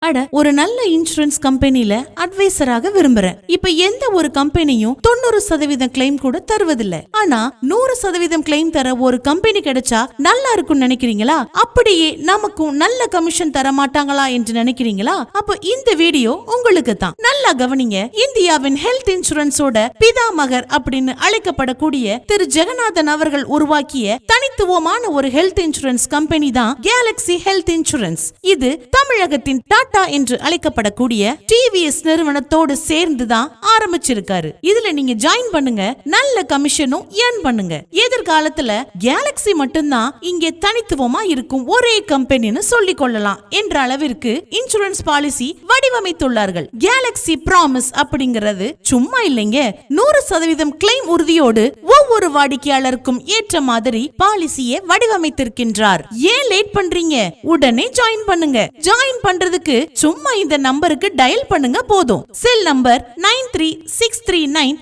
அட, ஒரு நல்ல இன்சூரன்ஸ் கம்பெனில அட்வைசராக விரும்புறேன். இப்ப எந்த ஒரு கம்பெனியும் 90% கிளைம் கூட தருவதில்லை. ஆனா 100% கிளைம் தர ஒரு கம்பெனி கிடைச்சா நல்லா இருக்கும்னு நினைக்கிறீங்களா? அப்படியே நமக்கும் நல்ல கமிஷன் தர மாட்டாங்களா என்று நினைக்கிறீங்களா? அப்ப இந்த வீடியோ உங்களுக்கு தான். நல்லா கவனிங்க. இந்தியாவின் ஹெல்த் இன்சூரன்ஸோட பிதாமகர் அப்படின்னு அழைக்கப்படக்கூடிய திரு ஜெகநாதன் அவர்கள் உருவாக்கிய தனித்துவமான ஒரு ஹெல்த் இன்சூரன்ஸ் கம்பெனி தான் கேலக்ஸி ஹெல்த் இன்சூரன்ஸ். இது தமிழகத்தின் டாடா என்று அழைக்கப்படக்கூடிய டிவிஎஸ் நிறுவனத்தோடு சேர்ந்துதான் ஆரம்பிச்சிருக்காரு. இதுல நீங்க ஜாயின் பண்ணுங்க, நல்ல கமிஷனும் ஏர்ன் பண்ணுங்க. எதிர்காலத்துல கேலக்ஸி மட்டும்தான் இங்கே தனித்துவமா இருக்கும் ஒரே கம்பெனின்னு சொல்லிக் கொள்ளலாம் என்ற அளவிற்கு இன்சூரன்ஸ் பாலிசி வடிவமைத்துள்ளார்கள். கேலக்ஸி ப்ராமிஸ் அப்படிங்கிறது சும்மா இல்லைங்க. 100% கிளைம் உறுதியோடு ஒவ்வொரு வாடிக்கையாளருக்கும் ஏற்ற மாதிரி பாலிசியை வடிவமைத்திருக்கின்றார். ஏன் லேட் பண்றீங்க? உடனே ஜாயின் பண்ணுங்க. ஜாயின் பண்றதுக்கு சும்மா இந்த நம்பருக்கு டயல் பண்ணுங்க போதும். Cell number 936395